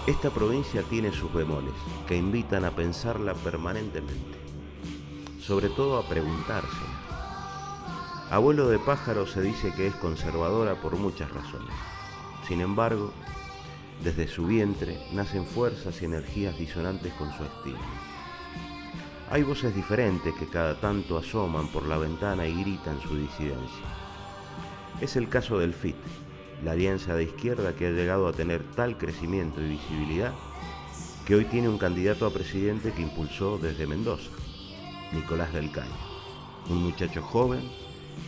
Esta provincia tiene sus bemoles, que invitan a pensarla permanentemente, sobre todo a preguntársela. Abuelo de Pájaro se dice que es conservadora por muchas razones. Sin embargo, desde su vientre nacen fuerzas y energías disonantes con su estilo. Hay voces diferentes que cada tanto asoman por la ventana y gritan su disidencia. Es el caso del FIT, la alianza de izquierda que ha llegado a tener tal crecimiento y visibilidad que hoy tiene un candidato a presidente que impulsó desde Mendoza, Nicolás del Caño, un muchacho joven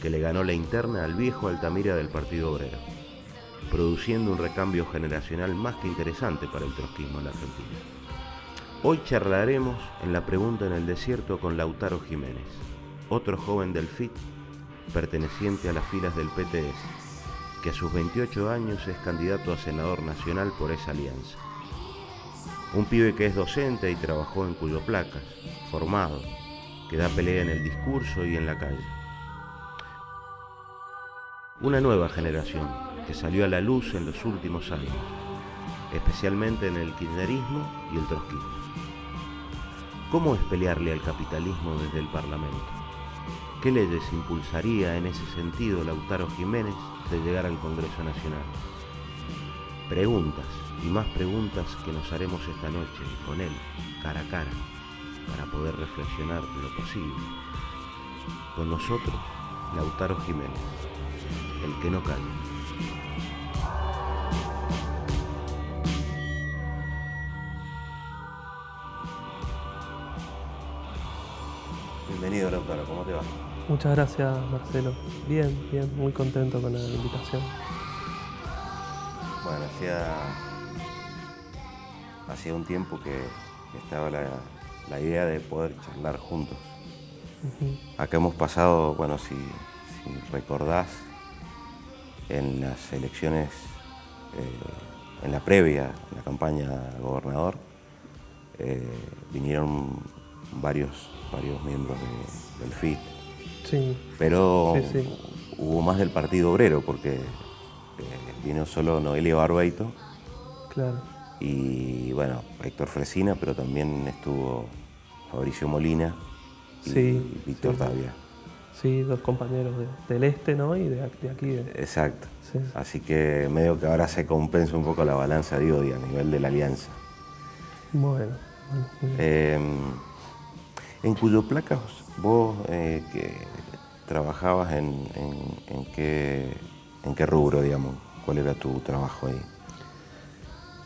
que le ganó la interna al viejo Altamira del Partido Obrero, produciendo un recambio generacional más que interesante para el trotskismo en la Argentina. Hoy charlaremos en La Pregunta en el Desierto con Lautaro Jiménez, otro joven del FIT, perteneciente a las filas del PTS, que a sus 28 años es candidato a senador nacional por esa alianza. Un pibe que es docente y trabajó en Cuyo Placas, formado, que da pelea en el discurso y en la calle. Una nueva generación que salió a la luz en los últimos años, especialmente en el kirchnerismo y el trotskismo. ¿Cómo es pelearle al capitalismo desde el Parlamento? ¿Qué leyes impulsaría en ese sentido Lautaro Jiménez de llegar al Congreso Nacional? Preguntas y más preguntas que nos haremos esta noche con él, cara a cara, para poder reflexionar lo posible. Con nosotros, Lautaro Jiménez, el que no calla. Bienvenido, Lautaro, ¿cómo te va? Muchas gracias, Marcelo. Bien, muy contento con la invitación. Bueno, hacía un tiempo que estaba la idea de poder charlar juntos. Acá hemos pasado, bueno, si recordás, en las elecciones, en la previa, en la campaña a gobernador, vinieron varios miembros del FIT. Sí. Pero Sí. hubo más del Partido Obrero, porque vino solo Noelia Barbeito. Claro. Y bueno, Héctor Fresina, pero también estuvo Fabricio Molina y Víctor Tavia. Sí, dos compañeros del este, ¿no? Y de aquí. Exacto. Sí. Así que medio que ahora se compensa un poco la balanza, digo, a nivel de la alianza. Bueno. En Cuyo Placas, vos que trabajabas en qué rubro, digamos, ¿cuál era tu trabajo ahí?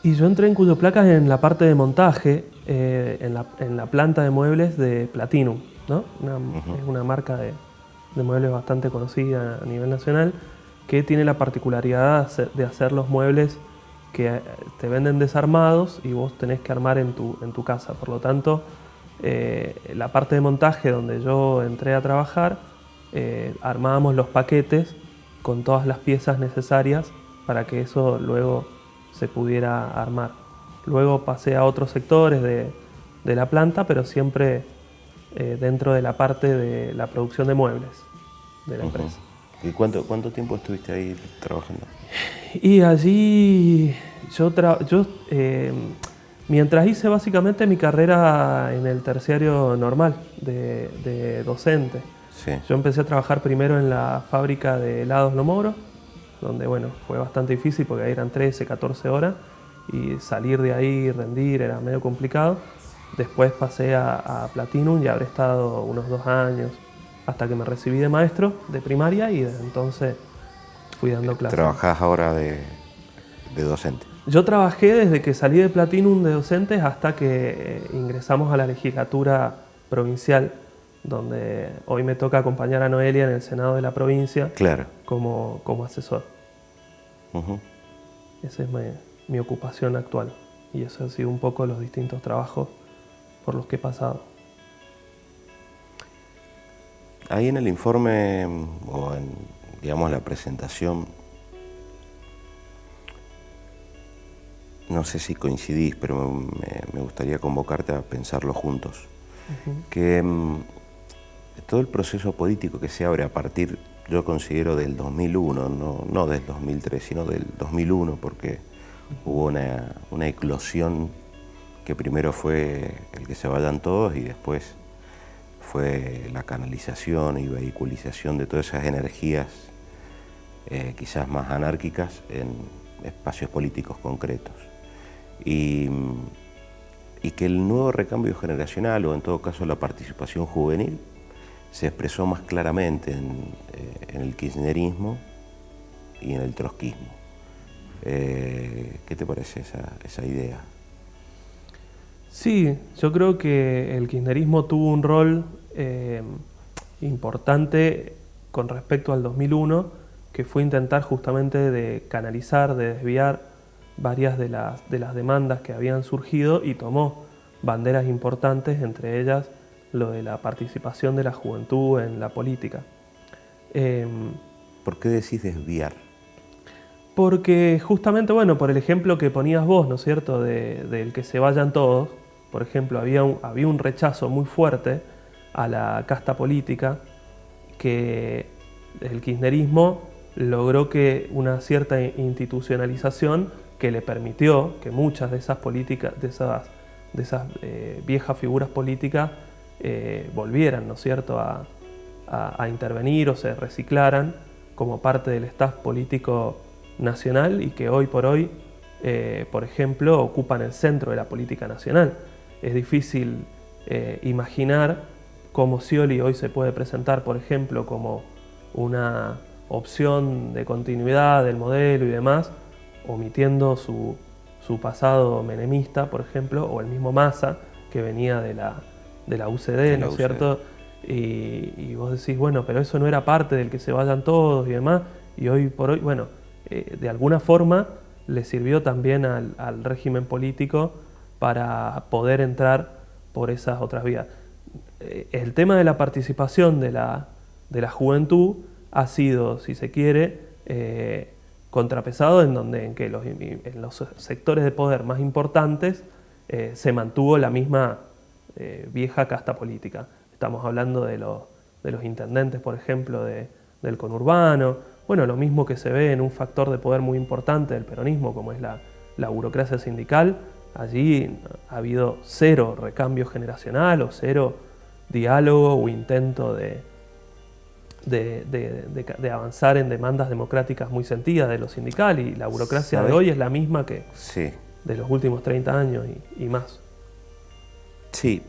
Y yo entré en Cuyo Placas en la parte de montaje, en la planta de muebles de Platinum, ¿no? Es una marca de muebles bastante conocida a nivel nacional, que tiene la particularidad de hacer los muebles que te venden desarmados y vos tenés que armar en tu casa. Por lo tanto, la parte de montaje donde yo entré a trabajar, armábamos los paquetes con todas las piezas necesarias para que eso luego se pudiera armar. Luego pasé a otros sectores de la planta, pero siempre dentro de la parte de la producción de muebles de la empresa. ¿Y cuánto tiempo estuviste ahí trabajando? Y allí mientras hice básicamente mi carrera en el terciario normal de docente. Sí. Yo empecé a trabajar primero en la fábrica de helados Lomoro, donde bueno, fue bastante difícil porque ahí eran 13, 14 horas y salir de ahí y rendir era medio complicado. Después pasé a Platinum y habré estado unos 2 años hasta que me recibí de maestro de primaria y desde entonces fui dando clases. ¿Trabajás ahora de docente? Yo trabajé desde que salí de Platinum de docentes hasta que ingresamos a la legislatura provincial, donde hoy me toca acompañar a Noelia en el Senado de la provincia. Claro. Como asesor. Esa es mi ocupación actual y eso ha sido un poco los distintos trabajos por los que he pasado. Ahí en el informe o en, digamos, la presentación no sé si coincidís, pero me gustaría convocarte a pensarlo juntos. Que todo el proceso político que se abre a partir, yo considero del 2001, no del 2003, sino del 2001, porque hubo una eclosión que primero fue el que se vayan todos y después fue la canalización y vehiculización de todas esas energías quizás más anárquicas en espacios políticos concretos. Y que el nuevo recambio generacional, o en todo caso la participación juvenil, se expresó más claramente en el kirchnerismo y en el trotskismo. ¿Qué te parece esa idea? Sí, yo creo que el kirchnerismo tuvo un rol importante con respecto al 2001, que fue intentar justamente de canalizar, de desviar varias de las demandas que habían surgido, y tomó banderas importantes, entre ellas lo de la participación de la juventud en la política. ¿Por qué decís desviar? Porque justamente, bueno, por el ejemplo que ponías vos, ¿no es cierto?, del que se vayan todos. Por ejemplo, había un rechazo muy fuerte a la casta política, que el kirchnerismo logró que una cierta institucionalización que le permitió que muchas de esas políticas, de esas viejas figuras políticas volvieran, ¿no es cierto?, a intervenir o se reciclaran como parte del staff político nacional, y que hoy por hoy, por ejemplo, ocupan el centro de la política nacional. Es difícil imaginar cómo Scioli hoy se puede presentar, por ejemplo, como una opción de continuidad del modelo y demás, omitiendo su pasado menemista, por ejemplo, o el mismo Massa, que venía de la UCD, ¿no es cierto? Y vos decís, bueno, pero eso no era parte del que se vayan todos y demás, y hoy por hoy, bueno, de alguna forma le sirvió también al régimen político para poder entrar por esas otras vías. El tema de la participación de la juventud ha sido, si se quiere, contrapesado en que en los sectores de poder más importantes se mantuvo la misma vieja casta política. Estamos hablando de los intendentes, por ejemplo, del conurbano. Bueno, lo mismo que se ve en un factor de poder muy importante del peronismo, como es la burocracia sindical. Allí ha habido cero recambio generacional o cero diálogo o intento de avanzar en demandas democráticas muy sentidas de lo sindical, y la burocracia de hoy es la misma que de los últimos 30 años y más. Sí,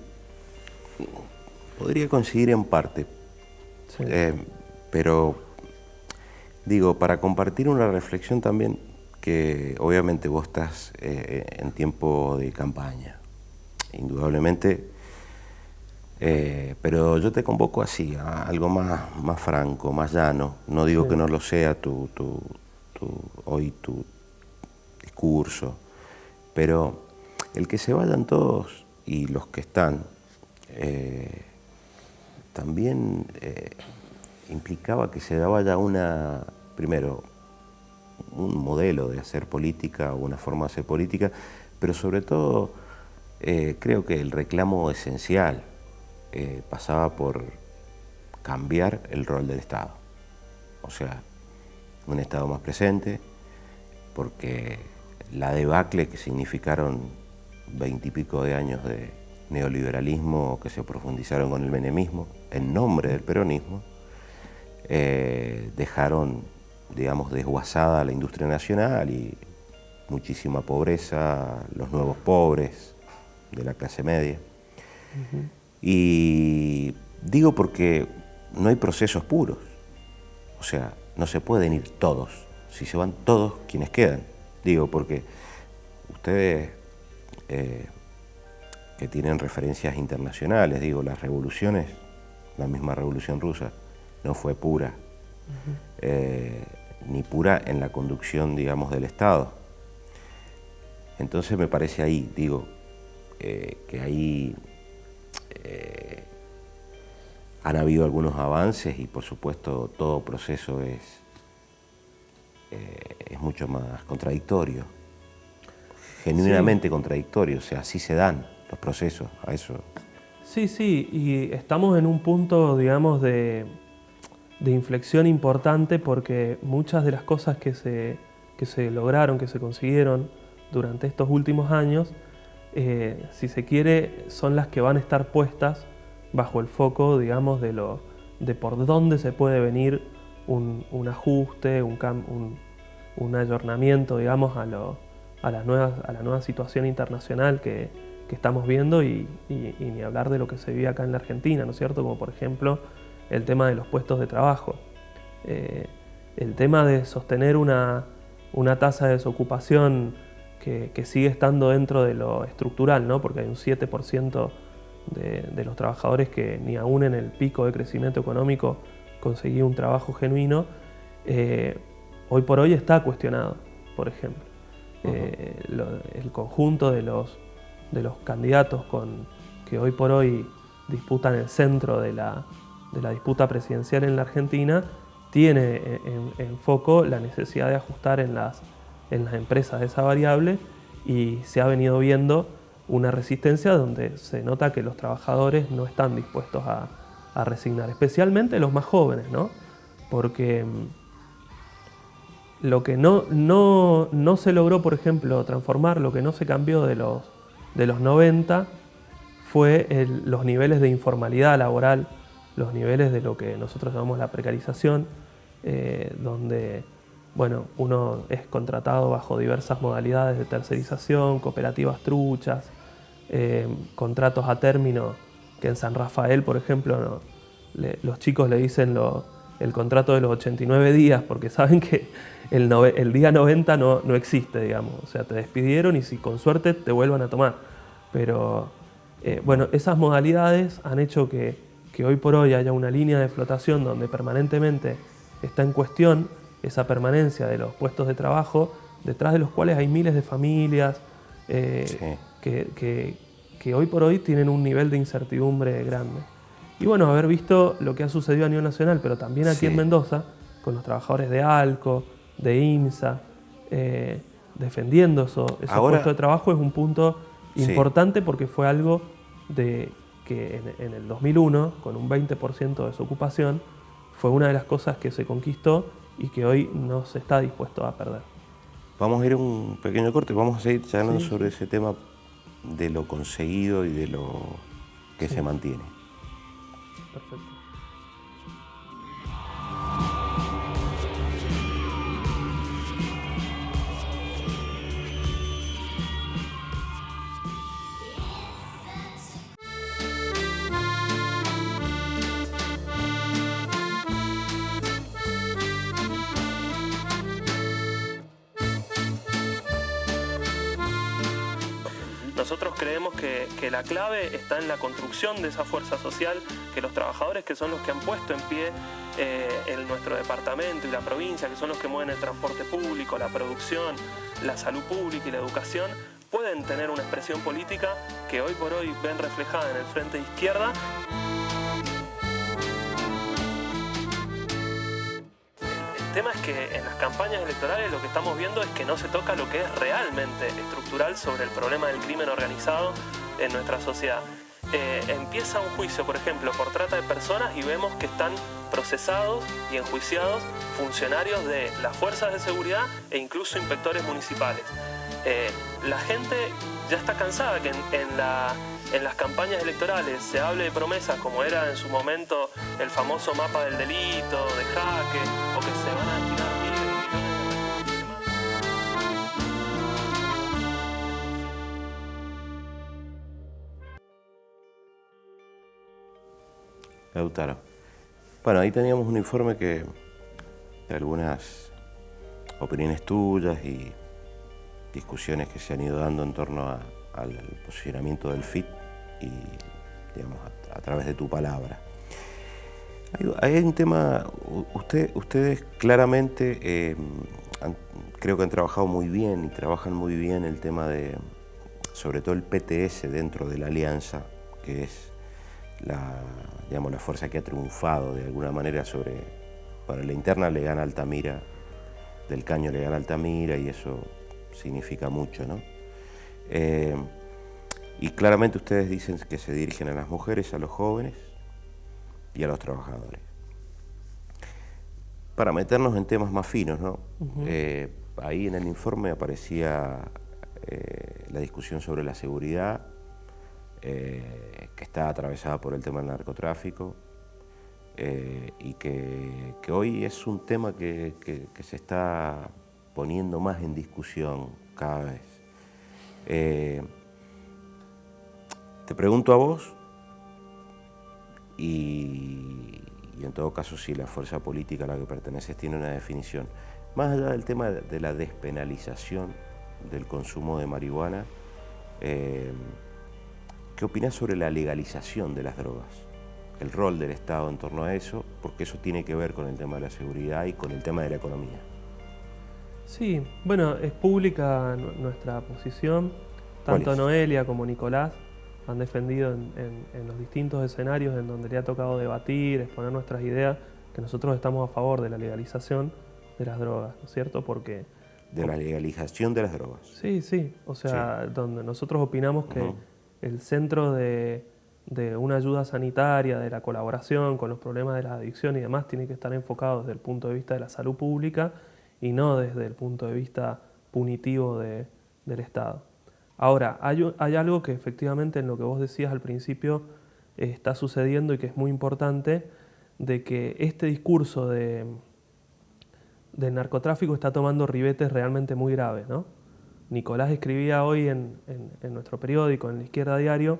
podría coincidir en parte, sí. Pero digo, para compartir una reflexión también, que obviamente vos estás en tiempo de campaña, indudablemente, pero yo te convoco así, a algo más franco, más llano. No digo que no lo sea hoy tu discurso, pero el que se vayan todos y los que están, también implicaba que se vaya primero, un modelo de hacer política o una forma de hacer política, pero sobre todo creo que el reclamo esencial pasaba por cambiar el rol del Estado. O sea, un Estado más presente, porque la debacle que significaron 20 y pico de años de neoliberalismo que se profundizaron con el menemismo en nombre del peronismo, dejaron, digamos, desguazada la industria nacional y muchísima pobreza, los nuevos pobres de la clase media. Y digo porque no hay procesos puros, o sea, no se pueden ir todos. Si se van todos, ¿quiénes quedan? Digo, porque ustedes que tienen referencias internacionales, digo, las revoluciones, la misma Revolución Rusa, no fue pura, ni pura en la conducción, digamos, del Estado. Entonces me parece ahí, digo, que ahí han habido algunos avances y por supuesto todo proceso es mucho más contradictorio. genuinamente contradictorio, o sea, así se dan los procesos a eso. Sí, sí, y estamos en un punto, digamos, de inflexión importante porque muchas de las cosas que se lograron, que se consiguieron durante estos últimos años, si se quiere, son las que van a estar puestas bajo el foco, digamos, de por dónde se puede venir un ajuste, un ayornamiento, digamos, a la nueva situación internacional que estamos viendo y ni hablar de lo que se vive acá en la Argentina, ¿no es cierto? Como por ejemplo el tema de los puestos de trabajo. El tema de sostener una tasa de desocupación que sigue estando dentro de lo estructural, ¿no? Porque hay un 7% de los trabajadores que ni aún en el pico de crecimiento económico conseguía un trabajo genuino, hoy por hoy está cuestionado, por ejemplo. El conjunto de los candidatos que hoy por hoy disputan el centro de la disputa presidencial en la Argentina tiene en foco la necesidad de ajustar en las empresas esa variable, y se ha venido viendo una resistencia donde se nota que los trabajadores no están dispuestos a resignar, especialmente los más jóvenes, ¿no? Porque lo que no se logró, por ejemplo, transformar, lo que no se cambió de los 90 fue los niveles de informalidad laboral, los niveles de lo que nosotros llamamos la precarización, donde bueno, uno es contratado bajo diversas modalidades de tercerización, cooperativas truchas, contratos a término, que en San Rafael, por ejemplo, los chicos le dicen el contrato de los 89 días, porque saben que el día 90 no existe, digamos. O sea, te despidieron y si con suerte te vuelvan a tomar. Pero bueno, esas modalidades han hecho que hoy por hoy haya una línea de flotación donde permanentemente está en cuestión esa permanencia de los puestos de trabajo, detrás de los cuales hay miles de familias que hoy por hoy tienen un nivel de incertidumbre grande. Y bueno, haber visto lo que ha sucedido a nivel nacional, pero también aquí en Mendoza, con los trabajadores de ALCO, de IMSA, defendiendo esos puestos de trabajo, es un punto importante porque fue algo que en el 2001, con un 20% de desocupación, fue una de las cosas que se conquistó y que hoy no se está dispuesto a perder. Vamos a ir a un pequeño corte, vamos a seguir charlando sobre ese tema de lo conseguido y de lo que se mantiene. Perfecto. Nosotros creemos que la clave está en la construcción de esa fuerza social, que los trabajadores, que son los que han puesto en pie en nuestro departamento y la provincia, que son los que mueven el transporte público, la producción, la salud pública y la educación, pueden tener una expresión política que hoy por hoy ven reflejada en el frente de izquierda. El tema es que en las campañas electorales lo que estamos viendo es que no se toca lo que es realmente estructural sobre el problema del crimen organizado en nuestra sociedad. Empieza un juicio, por ejemplo, por trata de personas y vemos que están procesados y enjuiciados funcionarios de las fuerzas de seguridad e incluso inspectores municipales. La gente ya está cansada que en las campañas electorales se hable de promesas como era en su momento el famoso mapa del delito, de jaque, o que se van a destinar miles de millones de recursos. Lautaro. Bueno, ahí teníamos un informe de algunas opiniones tuyas y discusiones que se han ido dando en torno al posicionamiento del FIT y, digamos, a través de tu palabra. Hay un tema, ustedes claramente creo que han trabajado muy bien y trabajan muy bien el tema sobre todo el PTS dentro de la alianza, que es la fuerza que ha triunfado de alguna manera para la interna le gana Altamira, del Caño le gana Altamira y eso significa mucho, ¿no? Y claramente ustedes dicen que se dirigen a las mujeres, a los jóvenes y a los trabajadores. Para meternos en temas más finos, ¿no? Ahí en el informe aparecía la discusión sobre la seguridad, que está atravesada por el tema del narcotráfico, y que hoy es un tema que se está poniendo más en discusión cada vez. Te pregunto a vos, y en todo caso si la fuerza política a la que perteneces tiene una definición, más allá del tema de la despenalización del consumo de marihuana, ¿qué opinás sobre la legalización de las drogas? El rol del Estado en torno a eso, porque eso tiene que ver con el tema de la seguridad y con el tema de la economía. Sí, bueno, es pública nuestra posición. Tanto Noelia como Nicolás han defendido en los distintos escenarios en donde le ha tocado debatir, exponer nuestras ideas, que nosotros estamos a favor de la legalización de las drogas, ¿no es cierto? Porque la legalización de las drogas. Sí, sí. O sea, donde nosotros opinamos que el centro de una ayuda sanitaria, de la colaboración con los problemas de la adicción y demás, tiene que estar enfocado desde el punto de vista de la salud pública y no desde el punto de vista punitivo del Estado. Ahora, hay algo que efectivamente en lo que vos decías al principio está sucediendo y que es muy importante, de que este discurso del narcotráfico está tomando ribetes realmente muy graves, ¿no? Nicolás escribía hoy en nuestro periódico, en La Izquierda Diario,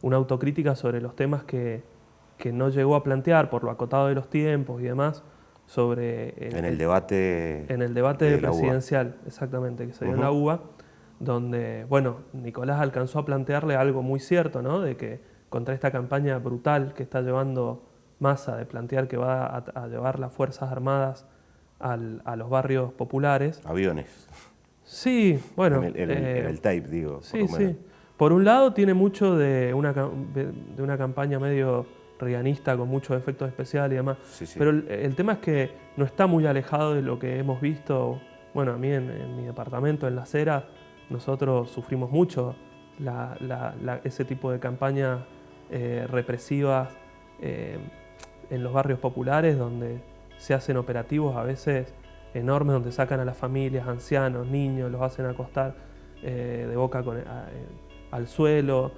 una autocrítica sobre los temas que no llegó a plantear por lo acotado de los tiempos y demás, sobre... En el debate presidencial, exactamente, que se dio en la UBA, donde, bueno, Nicolás alcanzó a plantearle algo muy cierto, ¿no? De que contra esta campaña brutal que está llevando Massa, de plantear que va a llevar las Fuerzas Armadas a los barrios populares. Aviones. Sí, bueno. En el tape, digo. Sí, sí. Por un lado tiene mucho de una campaña medio reaganista con muchos efectos especiales y demás. Sí, sí. Pero el tema es que no está muy alejado de lo que hemos visto. Bueno, a mí en mi departamento, en Las Heras, nosotros sufrimos mucho ese tipo de campañas represivas en los barrios populares, donde se hacen operativos a veces enormes, donde sacan a las familias, ancianos, niños, los hacen acostar de boca al suelo,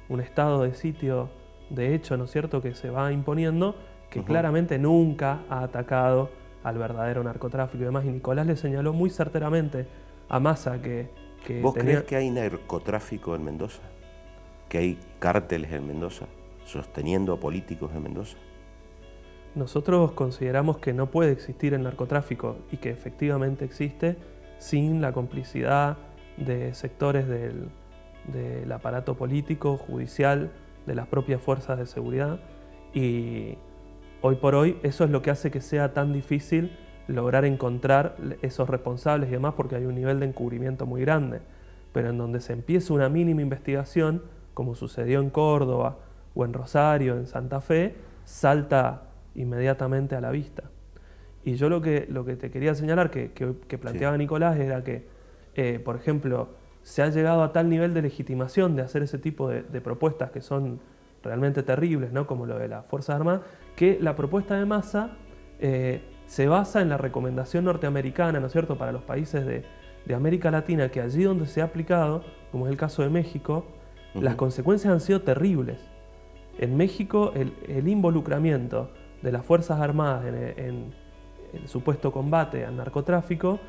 un estado de sitio de hecho, ¿no es cierto?, que se va imponiendo, que claramente nunca ha atacado al verdadero narcotráfico y demás. Y Nicolás le señaló muy certeramente a Massa que ¿Vos crees que hay narcotráfico en Mendoza? ¿Que hay cárteles en Mendoza sosteniendo a políticos en Mendoza? Nosotros consideramos que no puede existir el narcotráfico y que efectivamente existe sin la complicidad de sectores del aparato político, judicial, de las propias fuerzas de seguridad. Y hoy por hoy eso es lo que hace que sea tan difícil lograr encontrar esos responsables y demás, porque hay un nivel de encubrimiento muy grande. Pero en donde se empieza una mínima investigación, como sucedió en Córdoba o en Rosario, en Santa Fe, salta inmediatamente a la vista. Y yo lo que te quería señalar, que planteaba Nicolás, era que, por ejemplo, se ha llegado a tal nivel de legitimación de hacer ese tipo de propuestas que son realmente terribles, ¿no?, como lo de las Fuerzas Armadas, que la propuesta de Massa se basa en la recomendación norteamericana, ¿no es cierto?, para los países de América Latina, que allí donde se ha aplicado, como es el caso de México, las consecuencias han sido terribles. En México, el involucramiento de las Fuerzas Armadas en el supuesto combate al narcotráfico,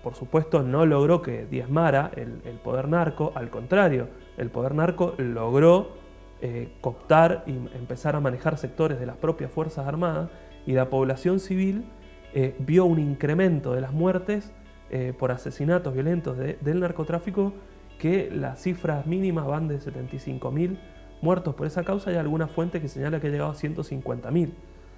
por supuesto no logró que diezmara el poder narco, al contrario, el poder narco logró cooptar y empezar a manejar sectores de las propias Fuerzas Armadas, y la población civil vio un incremento de las muertes por asesinatos violentos del narcotráfico, que las cifras mínimas van de 75.000 muertos por esa causa, y hay alguna fuente que señala que ha llegado a 150.000.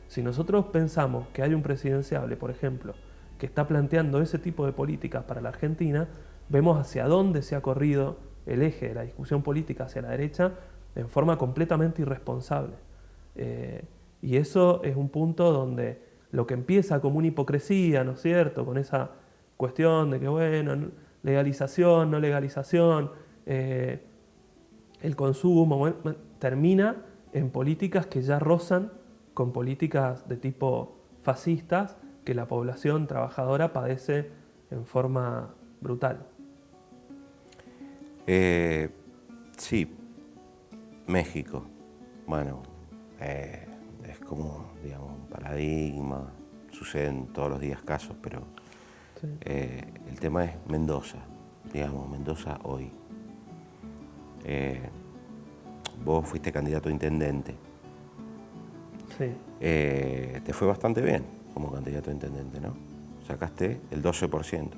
Si nosotros pensamos que hay un presidenciable, por ejemplo, que está planteando ese tipo de políticas para la Argentina, vemos hacia dónde se ha corrido el eje de la discusión política hacia la derecha en forma completamente irresponsable. Y eso es un punto donde lo que empieza como una hipocresía, ¿no es cierto?, con cuestión de que, bueno, legalización, no legalización, el consumo, bueno, termina en políticas que ya rozan con políticas de tipo fascistas que la población trabajadora padece en forma brutal. Sí, México, bueno, es como, digamos, un paradigma, suceden todos los días casos, pero Sí. el tema es Mendoza, digamos, Mendoza hoy. Vos fuiste candidato a intendente. Sí. Te fue bastante bien como candidato a intendente, ¿no? Sacaste el 12%.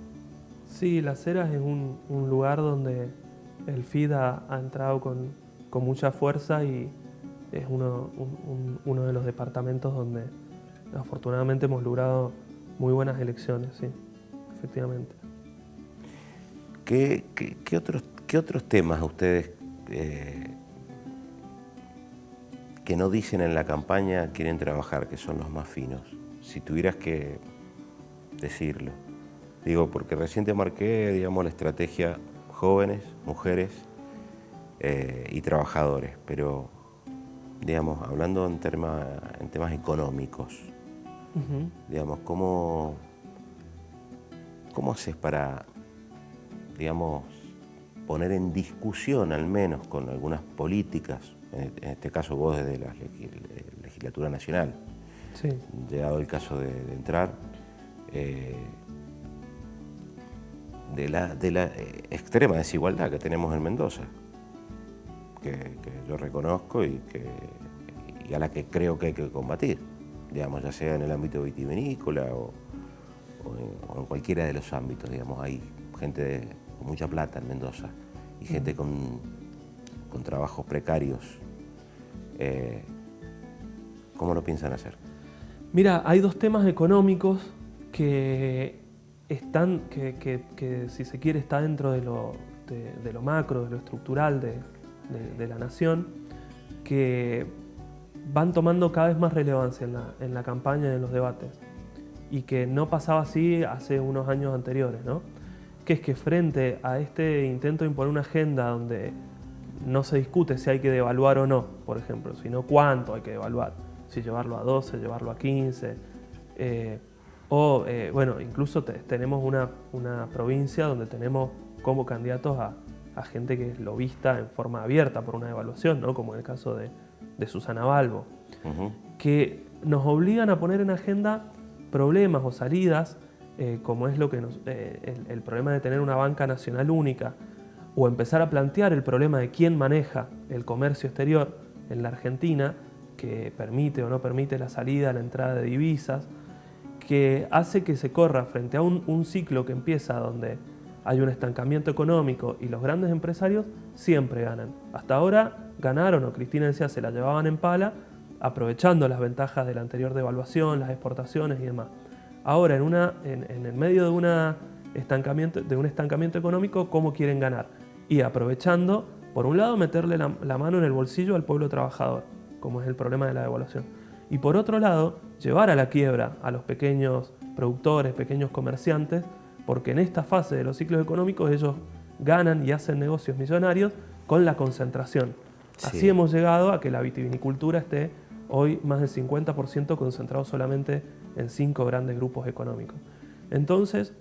Sí, Las Heras es un lugar donde el FID ha entrado con mucha fuerza y es uno de los departamentos donde afortunadamente hemos logrado muy buenas elecciones, sí, efectivamente. ¿Qué otros temas ustedes que no dicen en la campaña quieren trabajar, que son los más finos? Si tuvieras que decirlo. Digo, porque recién te marqué, digamos, la estrategia jóvenes, mujeres y trabajadores, pero, digamos, hablando en temas económicos, digamos, ¿cómo haces para, digamos, poner en discusión al menos con algunas políticas, en este caso vos desde la legislatura nacional, Sí. llegado el caso de entrar, de la extrema desigualdad que tenemos en Mendoza, que yo reconozco y a la que creo que hay que combatir, digamos, ya sea en el ámbito vitivinícola o en cualquiera de los ámbitos, digamos. Hay gente con mucha plata en Mendoza y gente con trabajos precarios. ¿Cómo lo piensan hacer? Mira, hay dos temas económicos que están, que si se quiere está dentro de lo macro, de lo estructural de la nación, que van tomando cada vez más relevancia en la campaña y en los debates, y que no pasaba así hace unos años anteriores, ¿no? Que es que frente a este intento de imponer una agenda donde no se discute si hay que devaluar o no, por ejemplo, sino cuánto hay que devaluar, si llevarlo a 12, llevarlo a 15, bueno, incluso tenemos una provincia donde tenemos como candidatos a gente que es lobista en forma abierta por una devaluación, ¿no? Como en el caso de Susana Balbo, que nos obligan a poner en agenda problemas o salidas, como es lo que el problema de tener una banca nacional única, o empezar a plantear el problema de quién maneja el comercio exterior en la Argentina, que permite o no permite la salida, la entrada de divisas, que hace que se corra frente a un ciclo que empieza donde hay un estancamiento económico y los grandes empresarios siempre ganan. Hasta ahora ganaron, o Cristina decía, se la llevaban en pala, aprovechando las ventajas de la anterior devaluación, las exportaciones y demás. Ahora, en el medio de un estancamiento económico, ¿cómo quieren ganar? Y aprovechando, por un lado, meterle la mano en el bolsillo al pueblo trabajador, como es el problema de la devaluación. Y por otro lado, llevar a la quiebra a los pequeños productores, pequeños comerciantes, porque en esta fase de los ciclos económicos ellos ganan y hacen negocios millonarios con la concentración. Sí. Así hemos llegado a que la vitivinicultura esté hoy más del 50% concentrado solamente en 5 grandes grupos económicos. Entonces,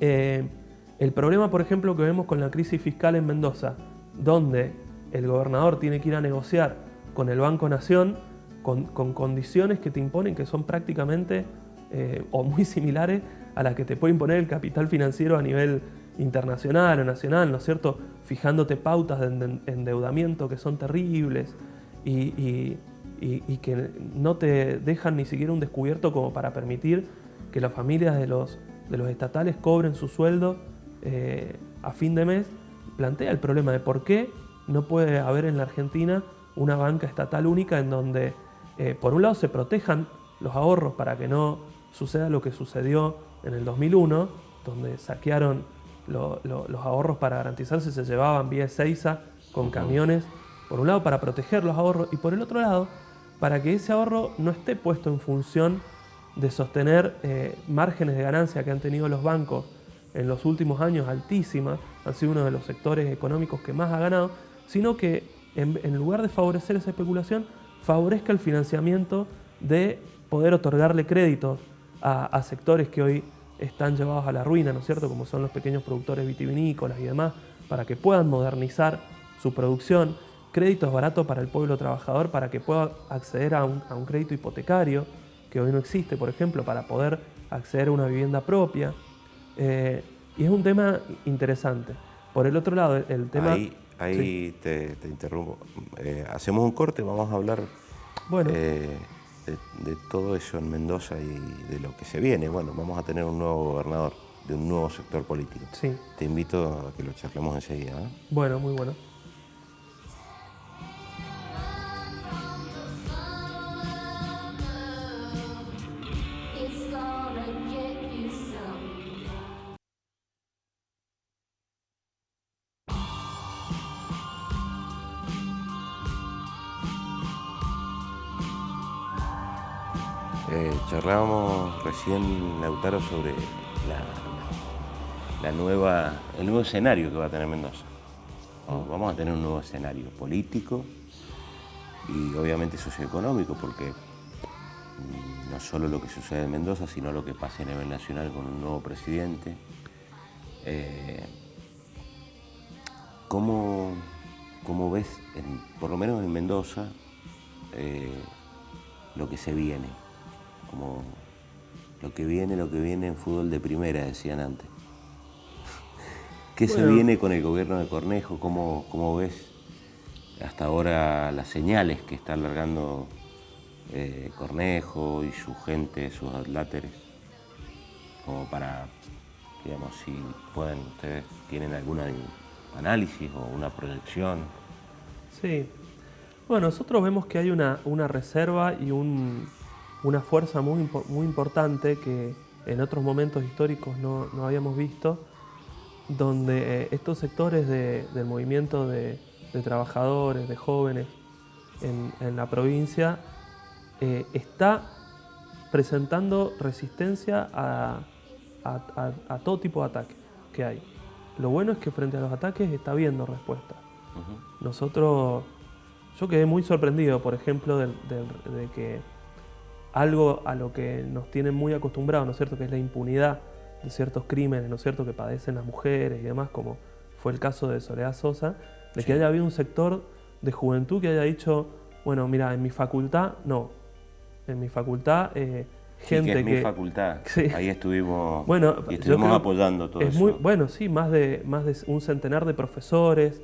el problema, por ejemplo, que vemos con la crisis fiscal en Mendoza, donde el gobernador tiene que ir a negociar con el Banco Nación con condiciones que te imponen que son prácticamente o muy similares a las que te puede imponer el capital financiero a nivel internacional o nacional, ¿no es cierto? Fijándote pautas de endeudamiento que son terribles y que no te dejan ni siquiera un descubierto como para permitir que las familias de los estatales cobren su sueldo a fin de mes. Plantea el problema de por qué no puede haber en la Argentina una banca estatal única en donde, por un lado, se protejan los ahorros para que no suceda lo que sucedió en el 2001, donde saquearon los ahorros para garantizarse, se llevaban vía Ezeiza con camiones, por un lado para proteger los ahorros y por el otro lado para que ese ahorro no esté puesto en función de sostener márgenes de ganancia que han tenido los bancos en los últimos años altísimas, han sido uno de los sectores económicos que más ha ganado, sino que en lugar de favorecer esa especulación, favorezca el financiamiento de poder otorgarle créditos a sectores que hoy están llevados a la ruina, ¿no es cierto?, como son los pequeños productores vitivinícolas y demás, para que puedan modernizar su producción, créditos baratos para el pueblo trabajador, para que pueda acceder a un crédito hipotecario, que hoy no existe, por ejemplo, para poder acceder a una vivienda propia. Y es un tema interesante. Por el otro lado, el tema... Ahí sí. te interrumpo. Hacemos un corte, vamos a hablar de todo eso en Mendoza y de lo que se viene. Bueno, vamos a tener un nuevo gobernador de un nuevo sector político. Sí. Te invito a que lo charlemos enseguida, ¿eh? Bueno, muy bueno. Charlábamos recién, Lautaro, sobre el nuevo escenario que va a tener Mendoza. Vamos a tener un nuevo escenario político y obviamente socioeconómico, porque no solo lo que sucede en Mendoza, sino lo que pasa a nivel nacional con un nuevo presidente. ¿Cómo ves, por lo menos en Mendoza, lo que se viene? Como lo que viene en fútbol de primera, decían antes. ¿Qué se viene con el gobierno de Cornejo? ¿Cómo ves hasta ahora las señales que está alargando Cornejo y su gente, sus adláteres? Como para, digamos, si pueden, ustedes tienen algún análisis o una proyección. Sí. Bueno, nosotros vemos que hay una reserva y una fuerza muy importante que en otros momentos históricos no habíamos visto, donde estos sectores del movimiento de trabajadores, de jóvenes en la provincia, está presentando resistencia a todo tipo de ataque que hay. Lo bueno es que frente a los ataques está habiendo respuesta. Yo quedé muy sorprendido, por ejemplo, de que algo a lo que nos tienen muy acostumbrados, ¿no es cierto?, que es la impunidad de ciertos crímenes, ¿no es cierto?, que padecen las mujeres y demás, como fue el caso de Soledad Sosa, de que haya habido un sector de juventud que haya dicho, bueno, mira, en mi facultad, no. En mi facultad, gente en mi facultad, sí. Ahí estuvimos, bueno, apoyando todo eso. Bueno, sí, más de un centenar de profesores,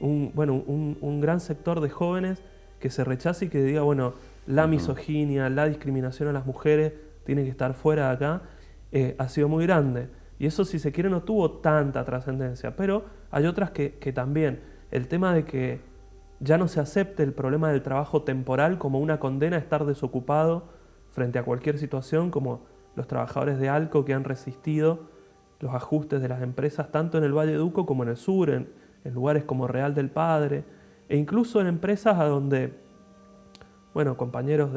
un gran sector de jóvenes que se rechace y que diga, bueno, la misoginia, la discriminación a las mujeres tiene que estar fuera de acá, ha sido muy grande. Y eso, si se quiere, no tuvo tanta trascendencia. Pero hay otras que también. El tema de que ya no se acepte el problema del trabajo temporal como una condena a estar desocupado frente a cualquier situación, como los trabajadores de Alco que han resistido los ajustes de las empresas tanto en el Valle de Uco como en el sur, en lugares como Real del Padre, e incluso en empresas a donde, bueno, compañeros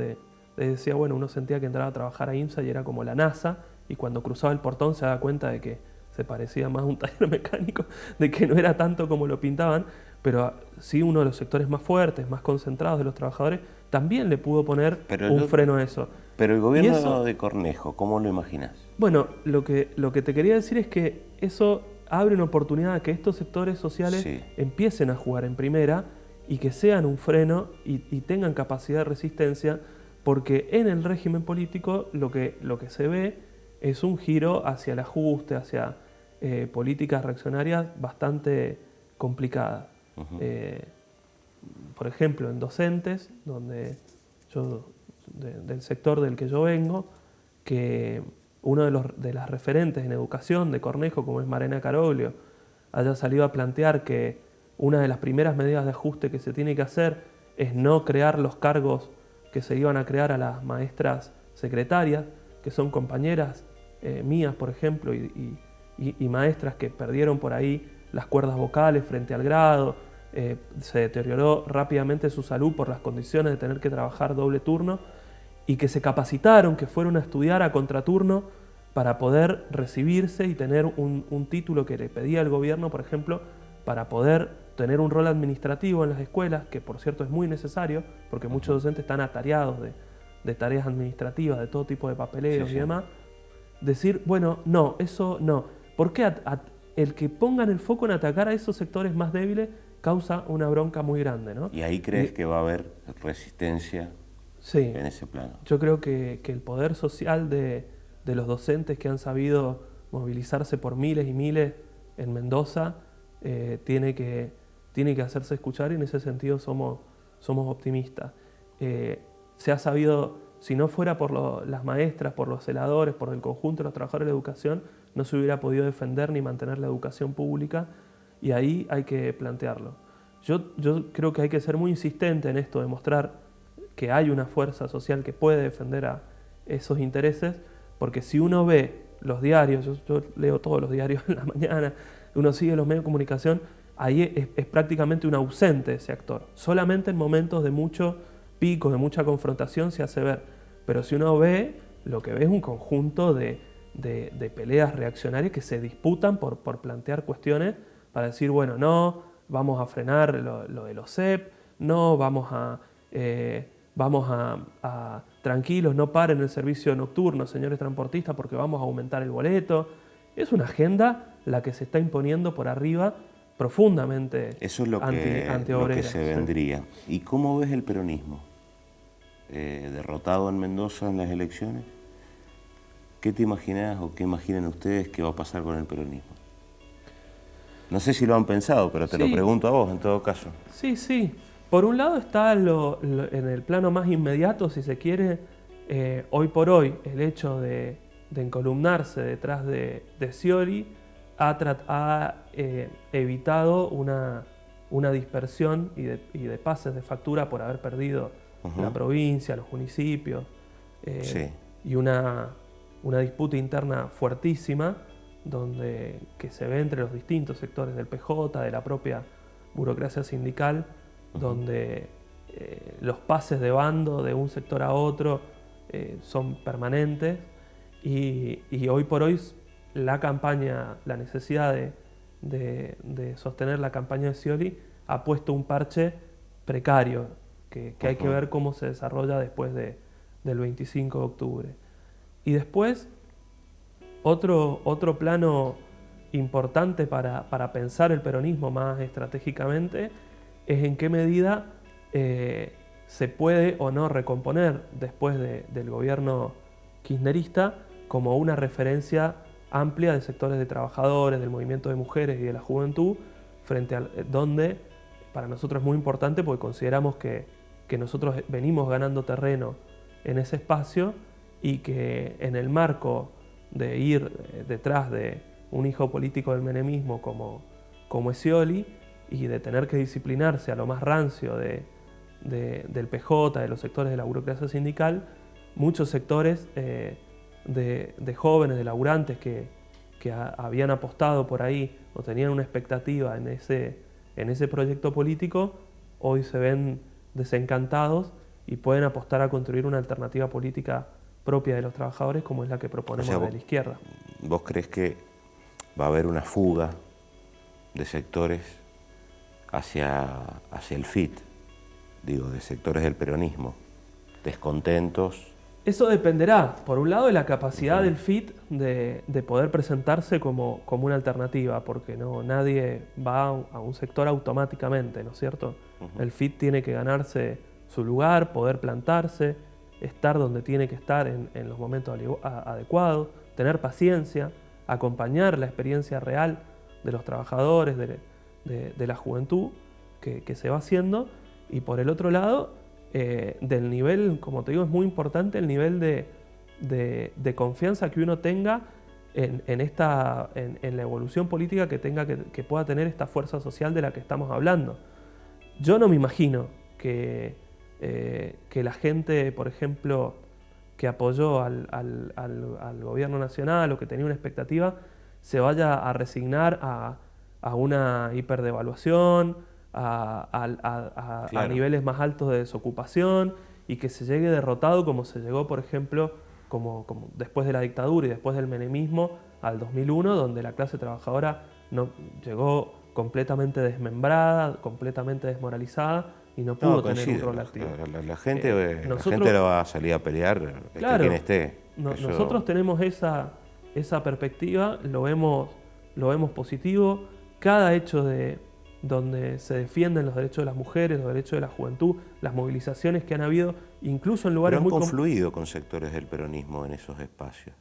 decía, bueno, uno sentía que entraba a trabajar a IMSA y era como la NASA, y cuando cruzaba el portón se daba cuenta de que se parecía más a un taller mecánico, de que no era tanto como lo pintaban, pero sí uno de los sectores más fuertes, más concentrados de los trabajadores, también le pudo poner un freno a eso. Pero el gobierno de Cornejo, ¿cómo lo imaginas? Bueno, lo que te quería decir es que eso abre una oportunidad a que estos sectores sociales empiecen a jugar en primera y que sean un freno y tengan capacidad de resistencia, porque en el régimen político lo que se ve es un giro hacia el ajuste, hacia políticas reaccionarias bastante complicadas. Por ejemplo, en docentes, donde del sector del que yo vengo, que uno de las referentes en educación de Cornejo, como es Marena Caroglio, haya salido a plantear que una de las primeras medidas de ajuste que se tiene que hacer es no crear los cargos que se iban a crear a las maestras secretarias, que son compañeras mías, por ejemplo, y maestras que perdieron por ahí las cuerdas vocales frente al grado, se deterioró rápidamente su salud por las condiciones de tener que trabajar doble turno, y que se capacitaron, que fueron a estudiar a contraturno para poder recibirse y tener un título que le pedía el gobierno, por ejemplo, para poder tener un rol administrativo en las escuelas, que por cierto es muy necesario, porque muchos docentes están atareados de tareas administrativas, de todo tipo de papeleos y demás. Decir, bueno, no, eso no. ¿Por qué el que pongan el foco en atacar a esos sectores más débiles causa una bronca muy grande, ¿no? ¿Y ahí crees que va a haber resistencia en ese plano? Yo creo que el poder social de los docentes que han sabido movilizarse por miles y miles en Mendoza tiene que hacerse escuchar, y en ese sentido somos optimistas. Se ha sabido, si no fuera por las maestras, por los celadores, por el conjunto de los trabajadores de la educación, no se hubiera podido defender ni mantener la educación pública, y ahí hay que plantearlo. Yo creo que hay que ser muy insistente en esto, demostrar que hay una fuerza social que puede defender a esos intereses, porque si uno ve los diarios, yo leo todos los diarios en la mañana, uno sigue los medios de comunicación, ahí es prácticamente un ausente ese actor. Solamente en momentos de mucho pico, de mucha confrontación se hace ver. Pero si uno ve, lo que ve es un conjunto de peleas reaccionarias que se disputan por plantear cuestiones para decir, bueno, no, vamos a frenar lo de los CEP, no, vamos a tranquilos, no paren el servicio nocturno, señores transportistas, porque vamos a aumentar el boleto. Es una agenda la que se está imponiendo por arriba, profundamente eso es lo que se vendría. ¿Y cómo ves el peronismo? Derrotado en Mendoza en las elecciones, ¿qué te imaginas o qué imaginan ustedes que va a pasar con el peronismo? No sé si lo han pensado, pero te lo pregunto a vos en todo caso. Sí. Por un lado está en el plano más inmediato, si se quiere, hoy por hoy, el hecho de encolumnarse detrás de Scioli ha evitado una dispersión y de pases de factura por haber perdido la provincia, los municipios, y una disputa interna fuertísima que se ve entre los distintos sectores del PJ, de la propia burocracia sindical, donde los pases de bando de un sector a otro son permanentes, y hoy por hoy la necesidad de sostener la campaña de Scioli ha puesto un parche precario que hay que ver cómo se desarrolla después del 25 de octubre. Y después, otro plano importante para pensar el peronismo más estratégicamente es en qué medida se puede o no recomponer después del gobierno kirchnerista como una referencia amplia de sectores de trabajadores, del movimiento de mujeres y de la juventud, frente a donde para nosotros es muy importante porque consideramos que nosotros venimos ganando terreno en ese espacio, y que en el marco de ir detrás de un hijo político del menemismo como es Scioli, y de tener que disciplinarse a lo más rancio del PJ, de los sectores de la burocracia sindical, muchos sectores de jóvenes, de laburantes que habían apostado por ahí o tenían una expectativa en ese proyecto político, hoy se ven desencantados y pueden apostar a construir una alternativa política propia de los trabajadores, como es la que proponemos de la izquierda. ¿Vos crees que va a haber una fuga de sectores hacia el FIT, de sectores del peronismo, descontentos? Eso dependerá, por un lado, de la capacidad del FIT de poder presentarse como una alternativa, porque nadie va a un sector automáticamente, ¿no es cierto? El FIT tiene que ganarse su lugar, poder plantarse, estar donde tiene que estar en los momentos adecuados, tener paciencia, acompañar la experiencia real de los trabajadores, de la juventud que se va haciendo, y por el otro lado, del nivel, como te digo, es muy importante el nivel de confianza que uno tenga en la evolución política que pueda tener esta fuerza social de la que estamos hablando. Yo no me imagino que la gente, por ejemplo, que apoyó al gobierno nacional o que tenía una expectativa, se vaya a resignar a una hiperdevaluación, a niveles más altos de desocupación y que se llegue derrotado como se llegó, por ejemplo, como después de la dictadura y después del menemismo al 2001, donde la clase trabajadora no, llegó completamente desmembrada, completamente desmoralizada y no pudo tener un rol activo. La gente lo va a salir a pelear, claro, quien esté. Nosotros tenemos esa perspectiva, lo vemos positivo. Cada hecho donde se defienden los derechos de las mujeres, los derechos de la juventud, las movilizaciones que han habido, incluso en lugares muy... Pero han confluido con sectores del peronismo en esos espacios.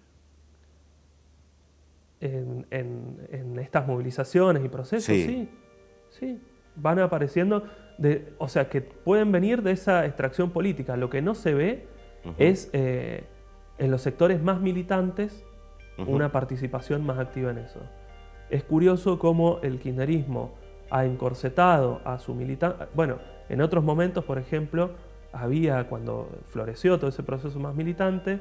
En estas movilizaciones y procesos, sí. Van apareciendo, o sea, que pueden venir de esa extracción política. Lo que no se ve es en los sectores más militantes una participación más activa en eso. Es curioso cómo el kirchnerismo ha encorsetado a su militancia. Bueno, en otros momentos, por ejemplo, cuando floreció todo ese proceso más militante,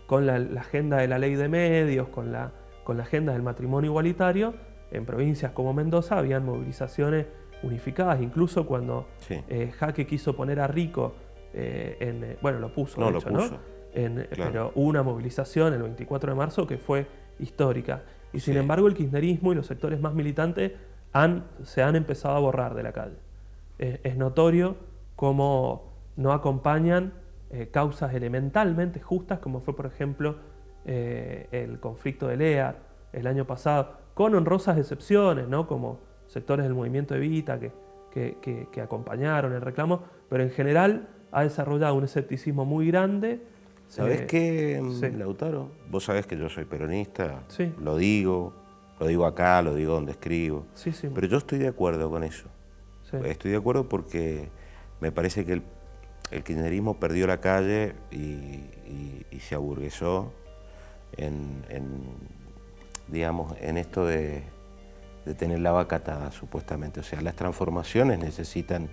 con la agenda de la ley de medios, con la agenda del matrimonio igualitario, en provincias como Mendoza habían movilizaciones unificadas. Incluso cuando Jaque quiso poner a Rico, bueno, lo puso, de hecho, ¿no? Claro. Pero hubo una movilización el 24 de marzo que fue histórica. Y sin embargo el kirchnerismo y los sectores más militantes se han empezado a borrar de la calle. Es notorio cómo no acompañan causas elementalmente justas, como fue, por ejemplo, el conflicto de Lea el año pasado, con honrosas excepciones, ¿no? Como sectores del movimiento Evita que acompañaron el reclamo, pero en general ha desarrollado un escepticismo muy grande. ¿Sabés qué, Lautaro? Vos sabés que yo soy peronista, lo digo acá, lo digo donde escribo, pero yo estoy de acuerdo con eso. Estoy de acuerdo porque me parece que el kirchnerismo perdió la calle y se aburguesó digamos, en esto de tener la vaca atada, supuestamente. O sea, las transformaciones necesitan